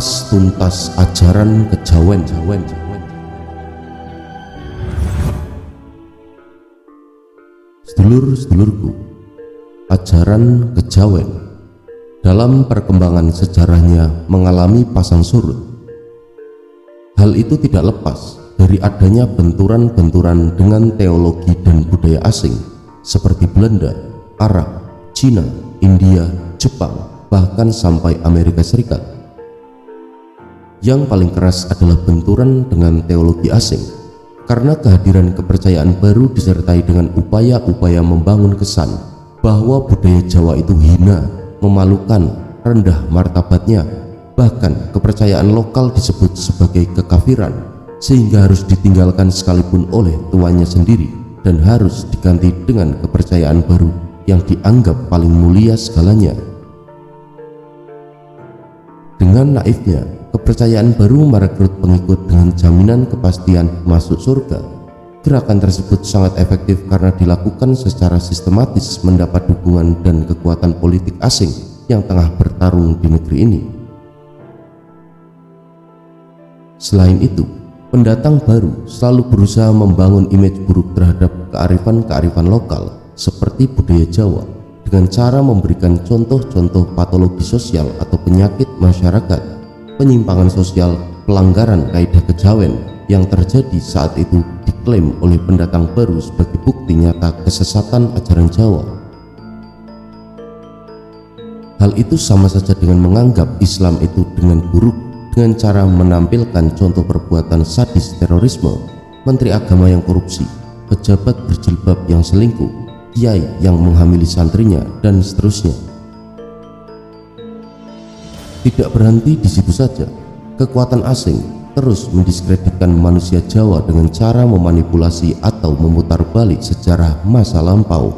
kupas tuntas ajaran kejawen. Sedulur-sedulurku, ajaran kejawen dalam perkembangan sejarahnya mengalami pasang surut. Hal itu tidak lepas dari adanya benturan-benturan dengan teologi dan budaya asing seperti Belanda, Arab, Cina, India, Jepang, bahkan sampai Amerika Serikat. Yang paling keras adalah benturan dengan teologi asing, karena kehadiran kepercayaan baru disertai dengan upaya-upaya membangun kesan bahwa budaya Jawa itu hina, memalukan, rendah martabatnya, bahkan kepercayaan lokal disebut sebagai kekafiran, sehingga harus ditinggalkan sekalipun oleh tuannya sendiri dan harus diganti dengan kepercayaan baru yang dianggap paling mulia segalanya. Dengan naifnya, kepercayaan baru merekrut pengikut dengan jaminan kepastian masuk surga. Gerakan tersebut sangat efektif karena dilakukan secara sistematis mendapat dukungan dan kekuatan politik asing yang tengah bertarung di negeri ini. Selain itu, pendatang baru selalu berusaha membangun image buruk terhadap kearifan-kearifan lokal seperti budaya Jawa dengan cara memberikan contoh-contoh patologi sosial atau penyakit masyarakat, penyimpangan sosial, pelanggaran kaidah kejawen yang terjadi saat itu diklaim oleh pendatang baru sebagai bukti nyata kesesatan ajaran Jawa. Hal itu sama saja dengan menganggap Islam itu dengan buruk dengan cara menampilkan contoh perbuatan sadis terorisme, menteri agama yang korupsi, pejabat berjilbab yang selingkuh, kiai yang menghamili santrinya, dan seterusnya. Tidak berhenti di situ saja, kekuatan asing terus mendiskreditkan manusia Jawa dengan cara memanipulasi atau memutar balik sejarah masa lampau.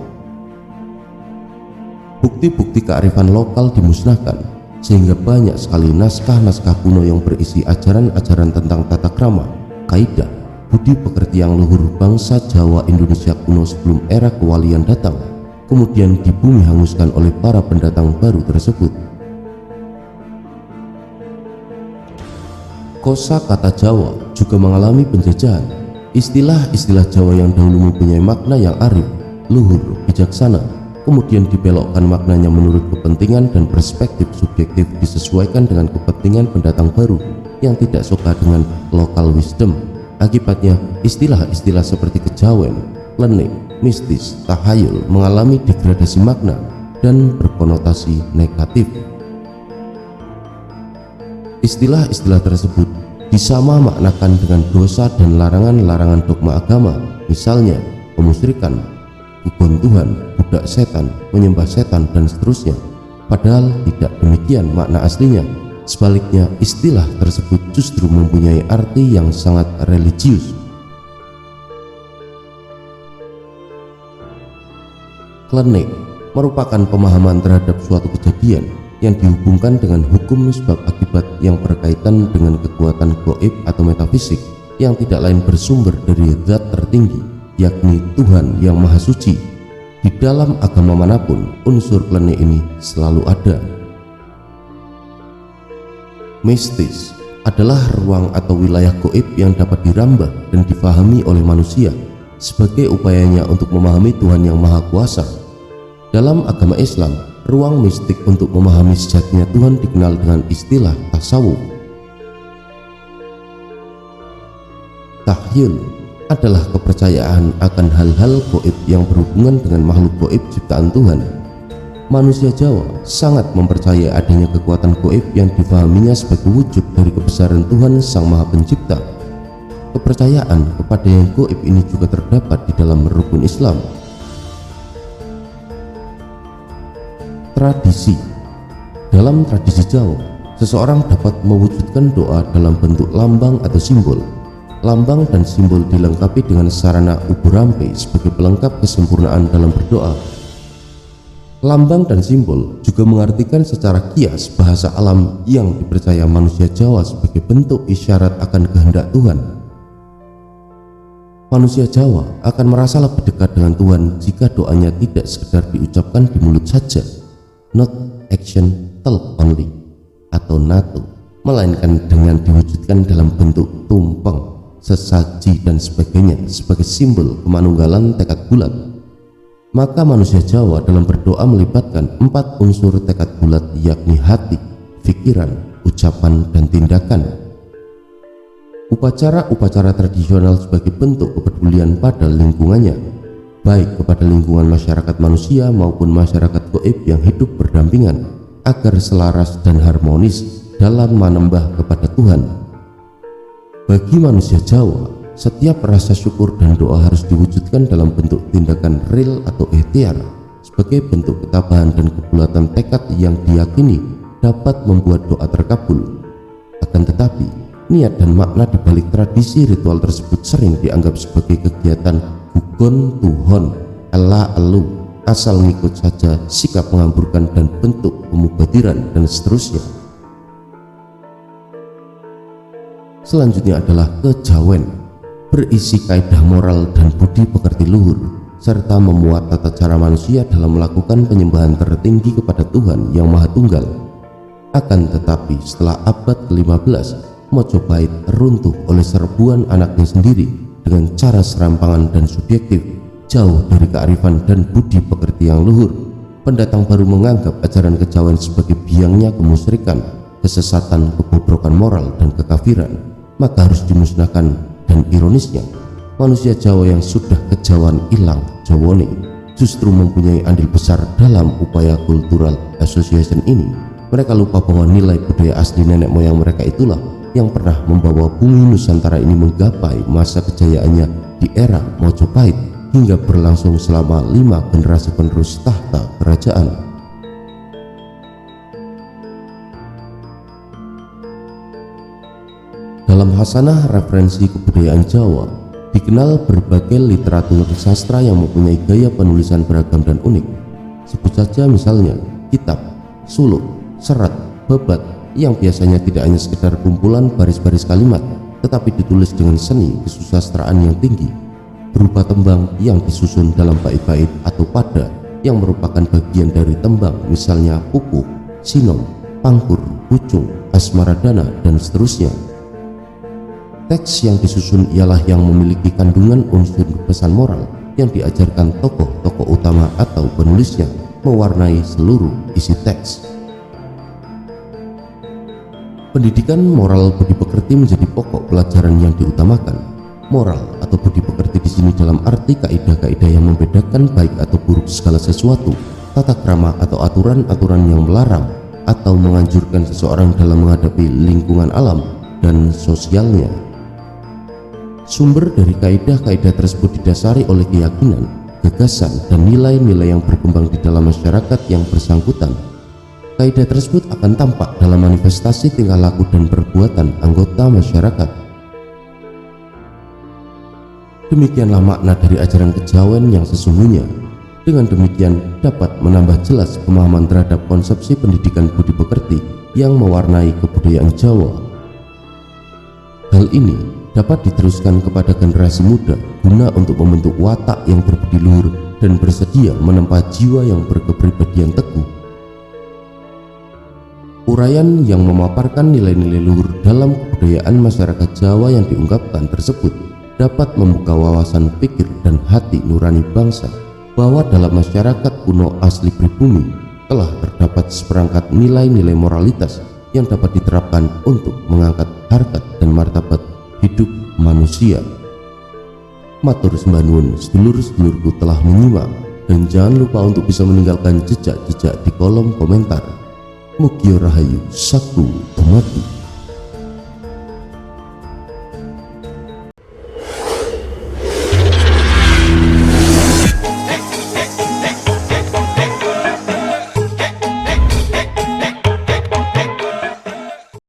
Bukti-bukti kearifan lokal dimusnahkan, sehingga banyak sekali naskah-naskah kuno yang berisi ajaran-ajaran tentang tata krama, kaidah, budi pekerti yang luhur bangsa Jawa Indonesia kuno sebelum era kewalian datang, kemudian dibumi hanguskan oleh para pendatang baru tersebut. Kosakata Jawa juga mengalami penjajahan. Istilah-istilah Jawa yang dahulu mempunyai makna yang arif, luhur, bijaksana, kemudian dibelokkan maknanya menurut kepentingan dan perspektif subjektif disesuaikan dengan kepentingan pendatang baru yang tidak suka dengan local wisdom. Akibatnya, istilah-istilah seperti kejawen, klenik, mistis, tahayul mengalami degradasi makna dan berkonotasi negatif. Istilah-istilah tersebut disama maknakan dengan dosa dan larangan-larangan dogma agama, misalnya kemusyrikan, bukan Tuhan, budak setan, menyembah setan, dan seterusnya. Padahal tidak demikian makna aslinya. Sebaliknya, istilah tersebut justru mempunyai arti yang sangat religius. Klenik merupakan pemahaman terhadap suatu kejadian yang dihubungkan dengan hukum sebab akibat yang berkaitan dengan kekuatan gaib atau metafisik yang tidak lain bersumber dari zat tertinggi, yakni Tuhan yang Maha Suci. Di dalam agama manapun, unsur klenik ini selalu ada. Mistis adalah ruang atau wilayah gaib yang dapat dirambah dan difahami oleh manusia sebagai upayanya untuk memahami Tuhan yang Maha Kuasa. Dalam agama Islam, ruang mistik untuk memahami sejatinya Tuhan dikenal dengan istilah tasawuf. Tahyul adalah kepercayaan akan hal-hal gaib yang berhubungan dengan makhluk gaib ciptaan Tuhan. Manusia Jawa sangat mempercayai adanya kekuatan gaib yang difahaminya sebagai wujud dari kebesaran Tuhan Sang Maha Pencipta. Kepercayaan kepada yang gaib ini juga terdapat di dalam rukun Islam. Tradisi. Dalam tradisi Jawa, seseorang dapat mewujudkan doa dalam bentuk lambang atau simbol. Lambang dan simbol dilengkapi dengan sarana uburampe sebagai pelengkap kesempurnaan dalam berdoa. Lambang dan simbol juga mengartikan secara kias bahasa alam yang dipercaya manusia Jawa sebagai bentuk isyarat akan kehendak Tuhan. Manusia Jawa akan merasa lebih dekat dengan Tuhan jika doanya tidak sekedar diucapkan di mulut saja, not action talk only, atau NATO. melainkan dengan diwujudkan dalam bentuk tumpeng, sesaji dan sebagainya sebagai simbol kemanunggalan tekad bulat. Maka manusia Jawa dalam berdoa melibatkan 4 unsur tekad bulat, yakni hati, pikiran, ucapan, dan tindakan. Upacara-upacara tradisional sebagai bentuk kepedulian pada lingkungannya, baik kepada lingkungan masyarakat manusia maupun masyarakat gaib yang hidup berdampingan, agar selaras dan harmonis dalam menembah kepada Tuhan. Bagi manusia Jawa, setiap rasa syukur dan doa harus diwujudkan dalam bentuk tindakan real atau ikhtiar, sebagai bentuk ketabahan dan kebulatan tekad yang diyakini dapat membuat doa terkabul. Akan tetapi, niat dan makna di balik tradisi ritual tersebut sering dianggap sebagai kegiatan hugon tuhon, ala elu, asal ngikut saja, sikap menghamburkan dan bentuk pemubadiran dan seterusnya. Selanjutnya adalah kejawen, berisi kaidah moral dan budi pekerti luhur, serta memuat tata cara manusia dalam melakukan penyembahan tertinggi kepada Tuhan yang Maha Tunggal. Akan tetapi setelah abad ke-15, Mojopahit runtuh oleh serbuan anaknya sendiri dengan cara serampangan dan subjektif, jauh dari kearifan dan budi pekerti yang luhur. Pendatang baru menganggap ajaran kejawen sebagai biangnya kemusyrikan, kesesatan, kebobrokan moral, dan kekafiran, maka harus dimusnahkan. Dan ironisnya, manusia Jawa yang sudah kejawan ilang Jawone justru mempunyai andil besar dalam upaya cultural association ini. Mereka lupa bahwa nilai budaya asli nenek moyang mereka itulah yang pernah membawa bumi Nusantara ini menggapai masa kejayaannya di era Mojopahit hingga berlangsung selama 5 generasi penerus tahta kerajaan. Dalam hasanah referensi kebudayaan Jawa, dikenal berbagai literatur sastra yang mempunyai gaya penulisan beragam dan unik. Sebut saja misalnya kitab, suluk, serat, babat, yang biasanya tidak hanya sekedar kumpulan baris-baris kalimat, tetapi ditulis dengan seni kesusastraan yang tinggi, berupa tembang yang disusun dalam bait-bait atau pada yang merupakan bagian dari tembang, misalnya pupuh, sinom, pangkur, pucung, asmaradana, dan seterusnya. Teks yang disusun ialah yang memiliki kandungan unsur pesan moral yang diajarkan tokoh-tokoh utama atau penulisnya, mewarnai seluruh isi teks. Pendidikan moral budi pekerti menjadi pokok pelajaran yang diutamakan. Moral atau budi pekerti di sini dalam arti kaidah-kaidah yang membedakan baik atau buruk segala sesuatu, tata krama atau aturan-aturan yang melarang atau menganjurkan seseorang dalam menghadapi lingkungan alam dan sosialnya. Sumber dari kaidah-kaidah tersebut didasari oleh keyakinan, gagasan, dan nilai-nilai yang berkembang di dalam masyarakat yang bersangkutan. Kaidah tersebut akan tampak dalam manifestasi tingkah laku dan perbuatan anggota masyarakat. Demikianlah makna dari ajaran kejawen yang sesungguhnya. Dengan demikian dapat menambah jelas pemahaman terhadap konsepsi pendidikan budi pekerti yang mewarnai kebudayaan Jawa. Hal ini dapat diteruskan kepada generasi muda guna untuk membentuk watak yang berbudi luhur dan bersedia menempa jiwa yang berkepribadian teguh. Uraian yang memaparkan nilai-nilai luhur dalam kebudayaan masyarakat Jawa yang diungkapkan tersebut dapat membuka wawasan pikir dan hati nurani bangsa bahwa dalam masyarakat kuno asli pribumi telah terdapat seperangkat nilai-nilai moralitas yang dapat diterapkan untuk mengangkat harkat dan martabat hidup manusia. Matur sembah nuwun sedulur-sedulurku telah menyimak, dan jangan lupa untuk bisa meninggalkan jejak-jejak di kolom komentar. Mugia rahayu saku dumadi.